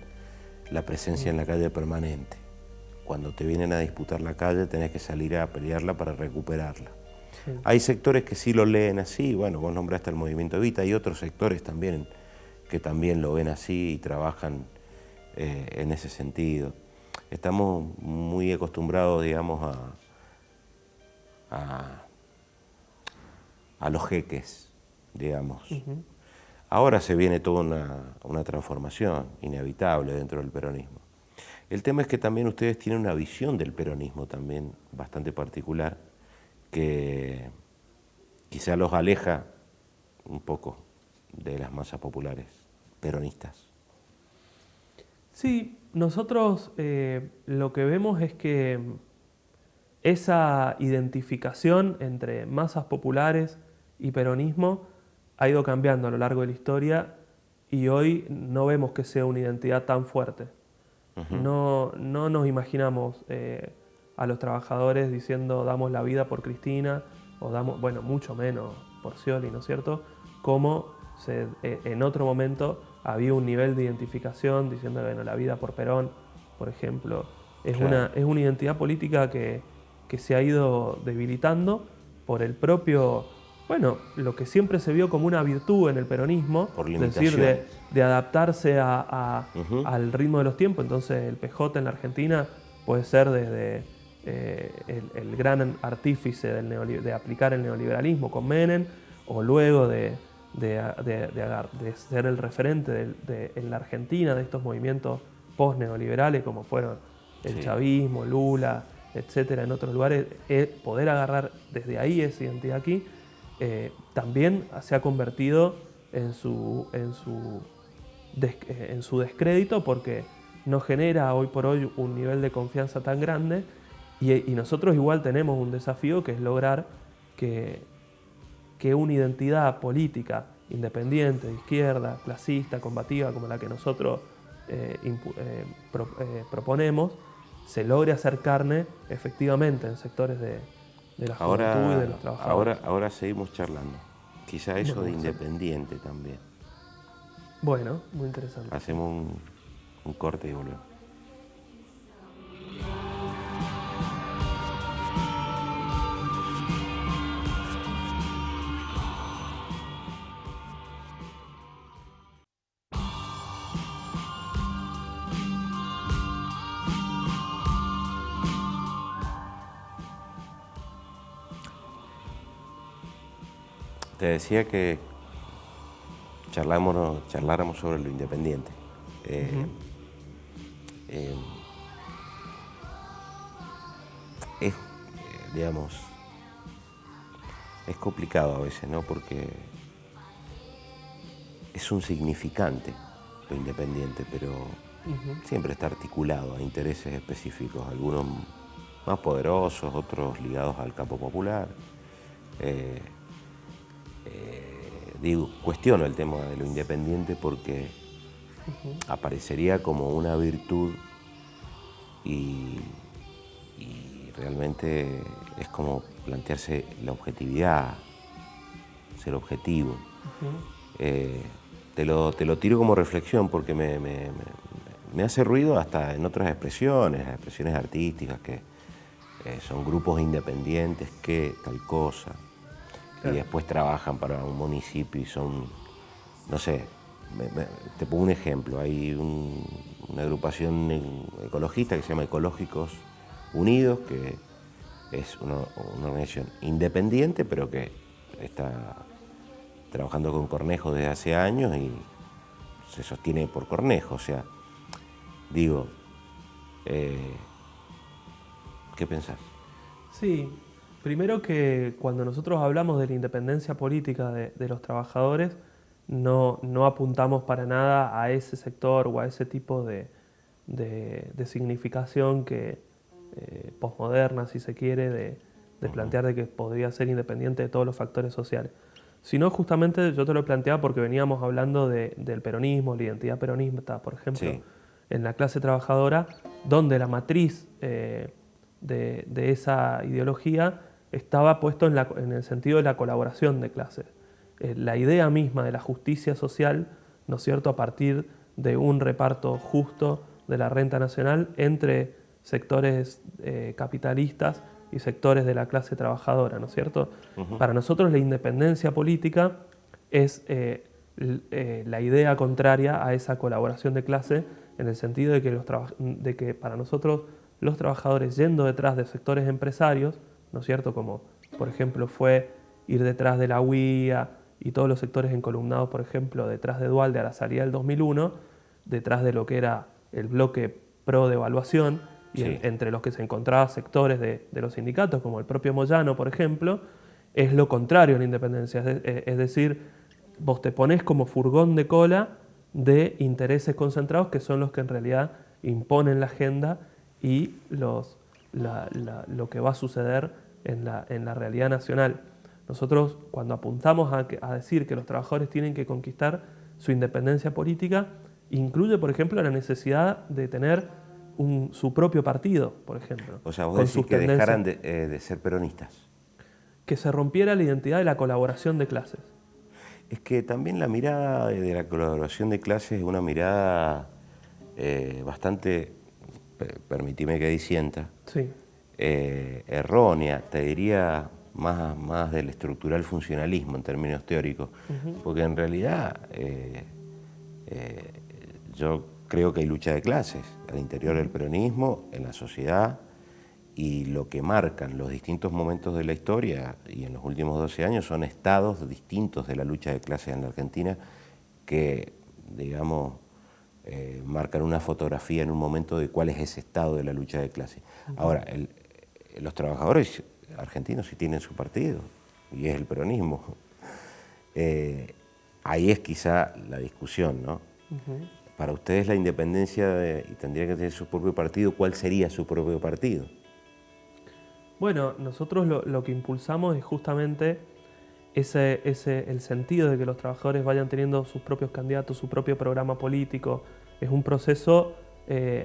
la presencia en la calle permanente. Cuando te vienen a disputar la calle, tenés que salir a pelearla para recuperarla. Hay sectores que sí lo leen así, bueno, vos nombraste el movimiento Evita, hay otros sectores también que también lo ven así y trabajan en ese sentido. Estamos muy acostumbrados, digamos, a los jeques, digamos. Ahora se viene toda una transformación inevitable dentro del peronismo. El tema es que también ustedes tienen una visión del peronismo también bastante particular, que quizá los aleja un poco de las masas populares peronistas. Sí, nosotros lo que vemos es que esa identificación entre masas populares y peronismo ha ido cambiando a lo largo de la historia y hoy no vemos que sea una identidad tan fuerte. No nos imaginamos a los trabajadores diciendo damos la vida por Cristina o damos, bueno, mucho menos por Scioli, ¿no es cierto? Como en otro momento había un nivel de identificación diciendo, bueno, la vida por Perón, por ejemplo. Es una identidad política que se ha ido debilitando por el propio, bueno, lo que siempre se vio como una virtud en el peronismo, es decir, de adaptarse al ritmo de los tiempos. Entonces el PJ en la Argentina puede ser desde el gran artífice de aplicar el neoliberalismo con Menem, o luego de ser el referente en la Argentina de estos movimientos post-neoliberales como fueron el chavismo, Lula, etcétera, en otros lugares, poder agarrar desde ahí esa identidad aquí, también se ha convertido en su descrédito porque no genera hoy por hoy un nivel de confianza tan grande y nosotros igual tenemos un desafío que es lograr que una identidad política independiente, de izquierda, clasista, combativa, como la que nosotros proponemos, se logre hacer carne efectivamente en sectores de la juventud y de los trabajadores. Ahora seguimos charlando. Quizá eso de independiente también. Bueno, muy interesante. Hacemos un corte y volvemos. Te decía que charláramos sobre lo independiente. Es, digamos, es complicado a veces, ¿no? Porque es un significante lo independiente, pero siempre está articulado a intereses específicos, algunos más poderosos, otros ligados al campo popular. Cuestiono el tema de lo independiente porque aparecería como una virtud y realmente es como plantearse la objetividad, ser objetivo. Te lo tiro como reflexión porque me hace ruido hasta en otras expresiones artísticas que son grupos independientes que tal cosa. Claro. Y después trabajan para un municipio y son, no sé, te pongo un ejemplo, hay una agrupación ecologista que se llama Ecológicos Unidos, que es una organización independiente, pero que está trabajando con Cornejo desde hace años y se sostiene por Cornejo, o sea, digo, ¿qué pensás? Sí. Primero que cuando nosotros hablamos de la independencia política de los trabajadores, no apuntamos para nada a ese sector o a ese tipo de significación que posmoderna, si se quiere, de plantear de que podría ser independiente de todos los factores sociales. Sino justamente yo te lo planteaba porque veníamos hablando del peronismo, la identidad peronista, por ejemplo, sí, en la clase trabajadora, donde la matriz de esa ideología estaba puesto en el sentido de la colaboración de clases. La idea misma de la justicia social, ¿no es cierto?, a partir de un reparto justo de la renta nacional entre sectores capitalistas y sectores de la clase trabajadora, ¿no es cierto? Para nosotros la independencia política es la idea contraria a esa colaboración de clase, en el sentido de que para nosotros los trabajadores, yendo detrás de sectores empresarios, ¿no es cierto?, como por ejemplo fue ir detrás de la UIA y todos los sectores encolumnados, por ejemplo, detrás de Duhalde a la salida del 2001, detrás de lo que era el bloque pro devaluación, y sí, entre los que se encontraban sectores de los sindicatos, como el propio Moyano, por ejemplo, es lo contrario a la independencia. Es decir, vos te ponés como furgón de cola de intereses concentrados que son los que en realidad imponen la agenda y lo que va a suceder en la realidad nacional. Nosotros, cuando apuntamos a decir que los trabajadores tienen que conquistar su independencia política, incluye, por ejemplo, la necesidad de tener su propio partido, por ejemplo. O sea, vos decís que dejaran de ser peronistas. Que se rompiera la identidad de la colaboración de clases. Es que también la mirada de la colaboración de clases es una mirada bastante, permitime que disienta, sí, errónea, te diría más del estructural funcionalismo en términos teóricos, porque en realidad yo creo que hay lucha de clases al interior del peronismo, en la sociedad, y lo que marcan los distintos momentos de la historia, y en los últimos 12 años, son estados distintos de la lucha de clases en la Argentina que, digamos, marcan una fotografía en un momento de cuál es ese estado de la lucha de clases. Ahora, los trabajadores argentinos sí tienen su partido, y es el peronismo. Ahí es quizá la discusión, ¿no? Para ustedes la independencia y tendría que tener su propio partido, ¿cuál sería su propio partido? Bueno, nosotros lo que impulsamos es justamente el sentido de que los trabajadores vayan teniendo sus propios candidatos, su propio programa político. Es un proceso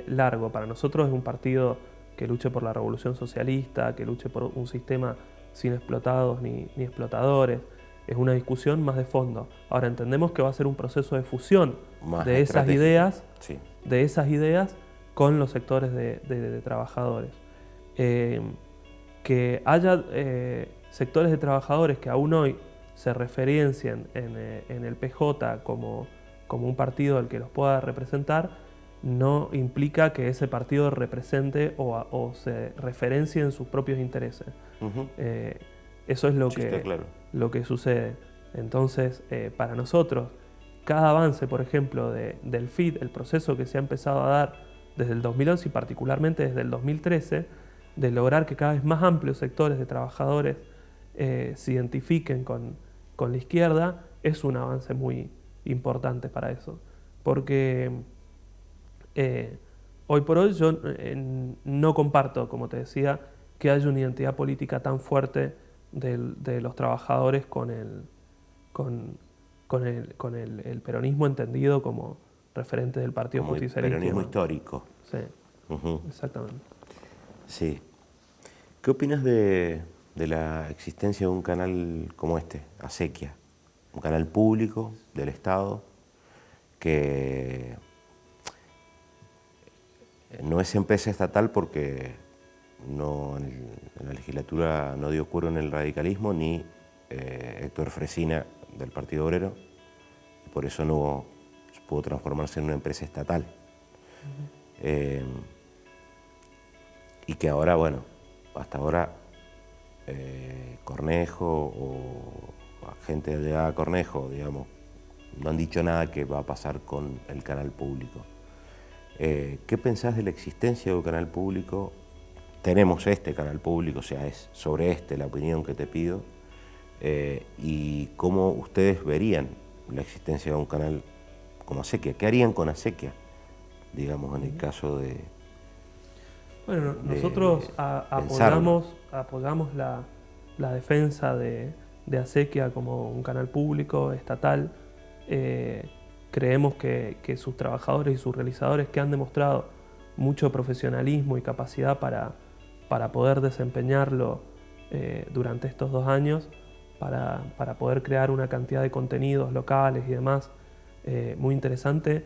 largo. Para nosotros es un partido que luche por la revolución socialista, que luche por un sistema sin explotados ni explotadores. Es una discusión más de fondo. Ahora entendemos que va a ser un proceso de fusión de esas ideas, sí, de esas ideas con los sectores de trabajadores. Que haya sectores de trabajadores que aún hoy se referencien en el PJ como un partido al que los pueda representar, no implica que ese partido represente o se referencie en sus propios intereses. Eso es lo que sucede. Entonces, para nosotros, cada avance, por ejemplo, del FIT, el proceso que se ha empezado a dar desde el 2011 y particularmente desde el 2013, de lograr que cada vez más amplios sectores de trabajadores se identifiquen con la izquierda, es un avance muy importante para eso. Porque hoy por hoy yo no comparto, como te decía, que haya una identidad política tan fuerte de los trabajadores con el peronismo entendido como referente del Partido Como el Justicialista. peronismo histórico. Sí, exactamente. Sí. ¿Qué opinas de la existencia de un canal como este, Acequia? Un canal público del Estado que no es empresa estatal porque no, en la legislatura no dio cuero en el radicalismo, ni Héctor Fresina del Partido Obrero, y por eso no pudo transformarse en una empresa estatal. Y que ahora, bueno, hasta ahora Cornejo o gente de allá a Cornejo, digamos, no han dicho nada que va a pasar con el canal público. ¿Qué pensás de la existencia de un canal público? Tenemos este canal público, o sea, es sobre este la opinión que te pido. Y cómo ustedes verían la existencia de un canal como Acequia. ¿Qué harían con Acequia, digamos, en el caso de... Bueno, nosotros apoyamos la defensa de Acequia como un canal público, estatal. Creemos que sus trabajadores y sus realizadores, que han demostrado mucho profesionalismo y capacidad para poder desempeñarlo durante estos 2 años, para poder crear una cantidad de contenidos locales y demás muy interesante,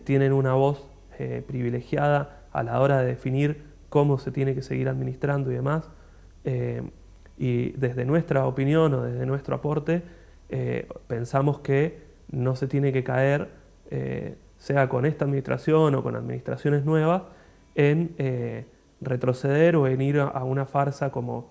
tienen una voz privilegiada a la hora de definir cómo se tiene que seguir administrando y demás. Y desde nuestra opinión o desde nuestro aporte, pensamos que no se tiene que caer, sea con esta administración o con administraciones nuevas, en retroceder o en ir a una farsa como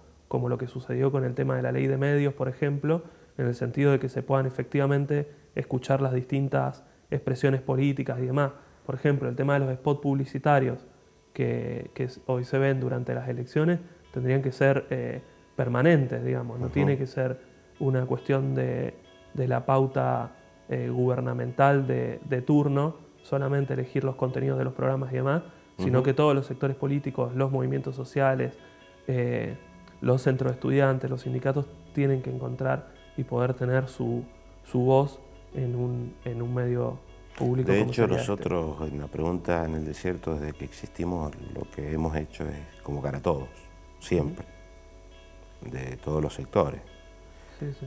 lo que sucedió con el tema de la ley de medios, por ejemplo, en el sentido de que se puedan efectivamente escuchar las distintas expresiones políticas y demás. Por ejemplo, el tema de los spots publicitarios que hoy se ven durante las elecciones tendrían que ser permanentes, digamos. No tiene que ser una cuestión de la pauta gubernamental de turno, solamente elegir los contenidos de los programas y demás, sino que todos los sectores políticos, los movimientos sociales, los centros de estudiantes, los sindicatos tienen que encontrar y poder tener su voz en un medio público. De hecho, nosotros en la pregunta en el desierto, desde que existimos, lo que hemos hecho es convocar a todos, siempre, de todos los sectores. Sí, sí.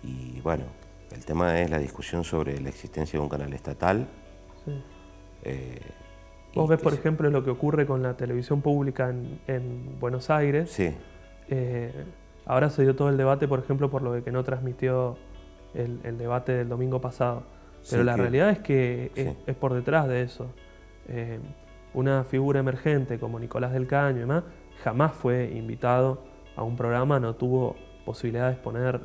Y bueno, el tema es la discusión sobre la existencia de un canal estatal. Sí. Vos ves, por ejemplo, lo que ocurre con la televisión pública en Buenos Aires. Sí. Ahora se dio todo el debate, por ejemplo, por lo que no transmitió el debate del domingo pasado. Pero Sí, la realidad es que sí. es por detrás de eso. Una figura emergente como Nicolás del Caño y demás jamás fue invitado a un programa, no tuvo posibilidad de exponer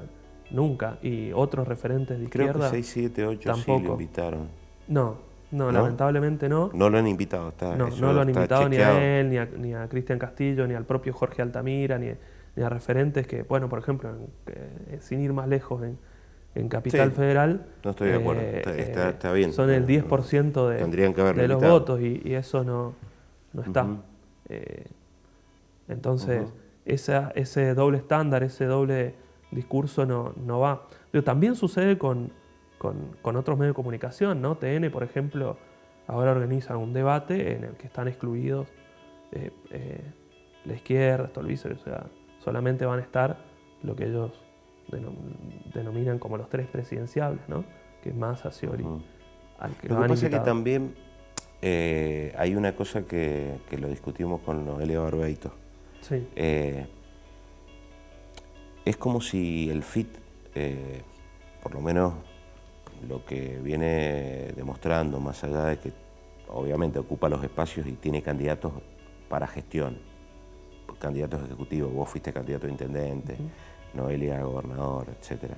nunca. Y otros referentes de izquierda Creo que 6, 7, 8 tampoco. sí lo invitaron. No, lamentablemente no. No lo han invitado. No lo han invitado ni chequeado. a él, ni a Cristian Castillo, ni al propio Jorge Altamira, ni a referentes que, bueno, por ejemplo, sin ir más lejos, en Capital Sí, Federal, no estoy de acuerdo, está bien. son el 10% Tendrían que haberlo de los invitado. votos y eso no está. Entonces, ese doble estándar, ese doble discurso no va. Pero también sucede con otros medios de comunicación, ¿no? TN, por ejemplo, ahora organiza un debate en el que están excluidos la izquierda, Stolbizer, o sea, solamente van a estar lo que ellos denominan como los 3 presidenciables, ¿no? Que es Massa, Scioli, al que Lo lo que han pasa es que invitado. también hay una cosa que lo discutimos con Noelia Barbeito. Sí. Es como si el FIT, por lo menos lo que viene demostrando, más allá de que obviamente ocupa los espacios y tiene candidatos para gestión, candidatos ejecutivos, vos fuiste candidato a intendente, Noelia gobernadora, etc.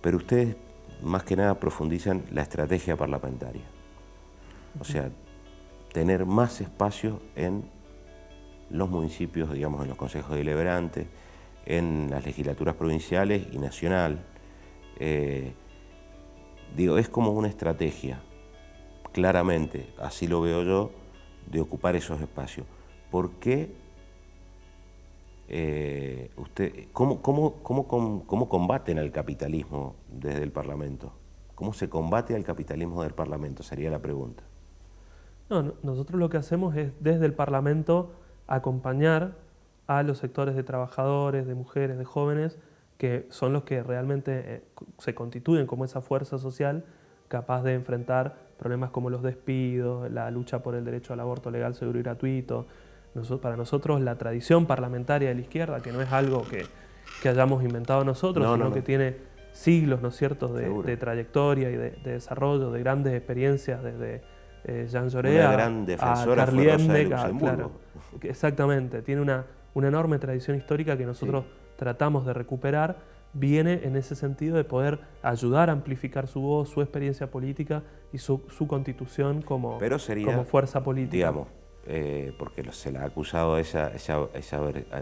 Pero ustedes más que nada profundizan la estrategia parlamentaria. O sea, tener más espacio en los municipios, digamos, en los consejos deliberantes, en las legislaturas provinciales y nacional. Digo, es como una estrategia, claramente, así lo veo yo, de ocupar esos espacios. ¿Por qué cómo combaten al capitalismo desde el Parlamento? ¿Cómo se combate al capitalismo del Parlamento? Sería la pregunta. No, nosotros lo que hacemos es desde el Parlamento acompañar a los sectores de trabajadores, de mujeres, de jóvenes, que son los que realmente se constituyen como esa fuerza social capaz de enfrentar problemas como los despidos, la lucha por el derecho al aborto legal, seguro y gratuito. Para nosotros la tradición parlamentaria de la izquierda, que no es algo que hayamos inventado nosotros, sino que tiene siglos, ¿no es cierto?, de trayectoria y de desarrollo, de grandes experiencias desde Jean Jaurès una gran defensora a Karl Liebknecht, claro, exactamente, tiene una enorme tradición histórica que nosotros tratamos de recuperar. Viene en ese sentido de poder ayudar a amplificar su voz, su experiencia política y su constitución como fuerza política. Digamos, porque se la ha acusado esa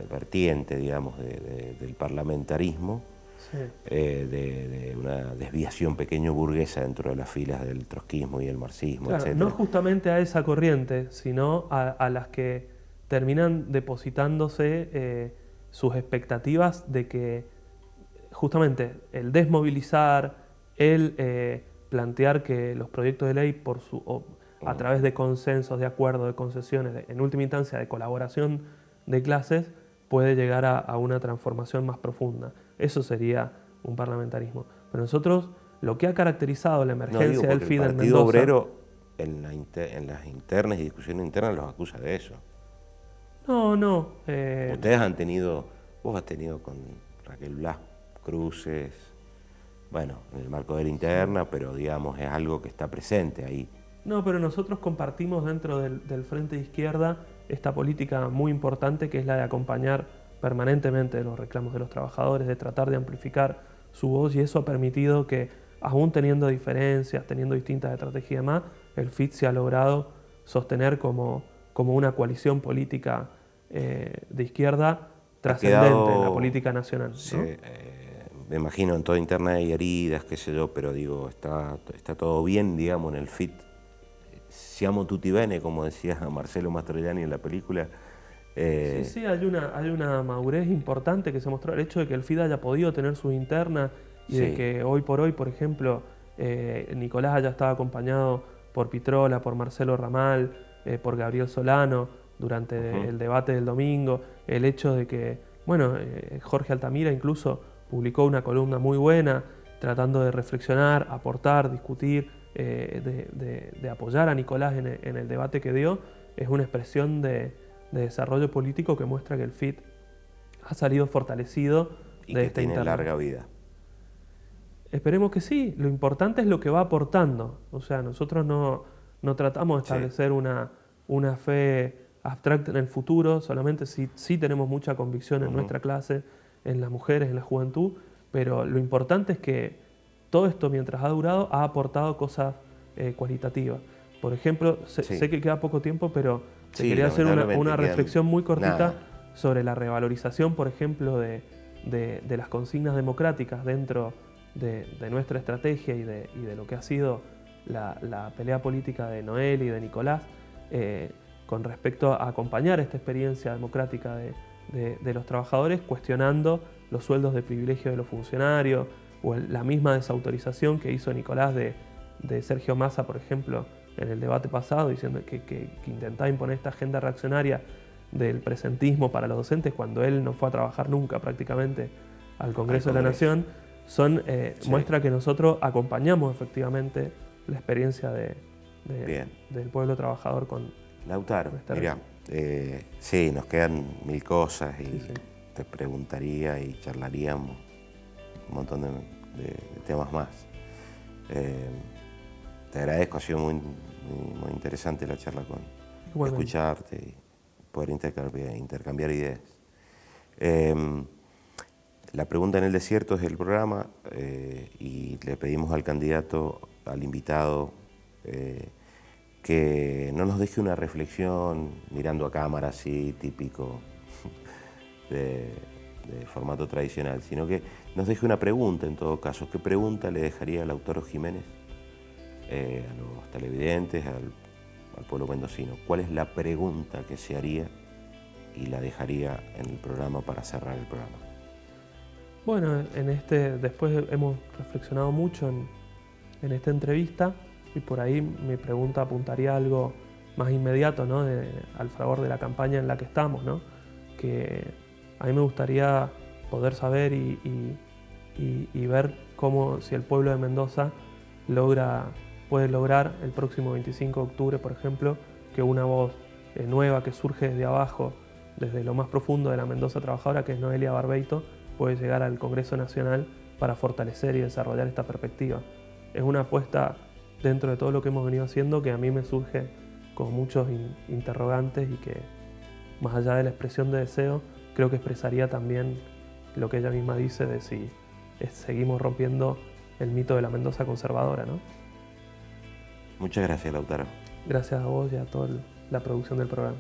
vertiente, digamos, del parlamentarismo, sí, de una desviación pequeño burguesa dentro de las filas del trotskismo y el marxismo, claro, etc. No justamente a esa corriente, sino a las que terminan depositándose sus expectativas de que justamente el desmovilizar, el plantear que los proyectos de ley a través de consensos, de acuerdos, de concesiones, en última instancia de colaboración de clases, puede llegar a una transformación más profunda. Eso sería un parlamentarismo. Pero nosotros, lo que ha caracterizado la emergencia del FIDE en Mendoza... El Partido Obrero, en las internas y discusiones internas, los acusa de eso. No. Ustedes han tenido, vos has tenido con Raquel Blas cruces, bueno, en el marco de la interna, pero digamos, es algo que está presente ahí. No, pero nosotros compartimos dentro del Frente de Izquierda esta política muy importante que es la de acompañar permanentemente los reclamos de los trabajadores, de tratar de amplificar su voz, y eso ha permitido que, aún teniendo diferencias, teniendo distintas estrategias y demás, el FIT se ha logrado sostener como una coalición política de izquierda trascendente en la política nacional, ¿no? Sí, me imagino en toda interna hay heridas, qué sé yo, pero digo, está todo bien, digamos, en el FIT. Siamo tutti bene, como decía Marcelo Mastroianni en la película. Sí, hay una madurez importante que se mostró. El hecho de que el FIT haya podido tener sus internas y de que hoy por hoy, por ejemplo, Nicolás haya estado acompañado por Pitrola, por Marcelo Ramal, por Gabriel Solano durante el debate del domingo. El hecho de que, Jorge Altamira incluso publicó una columna muy buena tratando de reflexionar, aportar, discutir, de apoyar a Nicolás en el debate que dio, es una expresión de desarrollo político que muestra que el FIT ha salido fortalecido de esta interna. Y que tiene larga vida. Esperemos que sí. Lo importante es lo que va aportando. O sea, nosotros no tratamos de establecer una fe abstracta en el futuro, solamente sí tenemos mucha convicción en nuestra clase, en las mujeres, en la juventud, pero lo importante es que todo esto, mientras ha durado, ha aportado cosas cualitativas. Por ejemplo, sé que queda poco tiempo, pero quería hacer una reflexión muy cortita sobre la revalorización, por ejemplo, de las consignas democráticas dentro de nuestra estrategia y de lo que ha sido la pelea política de Noel y de Nicolás, con respecto a acompañar esta experiencia democrática de los trabajadores, cuestionando los sueldos de privilegio de los funcionarios, o la misma desautorización que hizo Nicolás de Sergio Massa, por ejemplo, en el debate pasado, diciendo que intentaba imponer esta agenda reaccionaria del presentismo para los docentes cuando él no fue a trabajar nunca prácticamente al Congreso de la Nación. Muestra que nosotros acompañamos efectivamente la experiencia del pueblo trabajador con... Lautaro, mirá, sí, nos quedan mil cosas y te preguntaría y charlaríamos un montón de temas más. Te agradezco, ha sido muy interesante la charla escucharte y poder intercambiar ideas. La pregunta en el desierto es el programa y le pedimos al candidato, al invitado, que no nos deje una reflexión mirando a cámara así, típico de formato tradicional, sino que nos deje una pregunta en todo caso. ¿Qué pregunta le dejaría Lautaro Jiménez a los televidentes, al pueblo mendocino? ¿Cuál es la pregunta que se haría y la dejaría en el programa para cerrar el programa? Bueno, después hemos reflexionado mucho en esta entrevista y por ahí mi pregunta apuntaría a algo más inmediato, ¿no? Al favor de la campaña en la que estamos, ¿no? Que a mí me gustaría poder saber y ver cómo, si el pueblo de Mendoza puede lograr el próximo 25 de octubre, por ejemplo, que una voz nueva que surge desde abajo, desde lo más profundo de la Mendoza trabajadora, que es Noelia Barbeito, puede llegar al Congreso Nacional para fortalecer y desarrollar esta perspectiva. Es una apuesta dentro de todo lo que hemos venido haciendo que a mí me surge con muchos interrogantes y que, más allá de la expresión de deseo, creo que expresaría también lo que ella misma dice de si seguimos rompiendo el mito de la Mendoza conservadora, ¿no? Muchas gracias, Lautaro. Gracias a vos y a toda la producción del programa.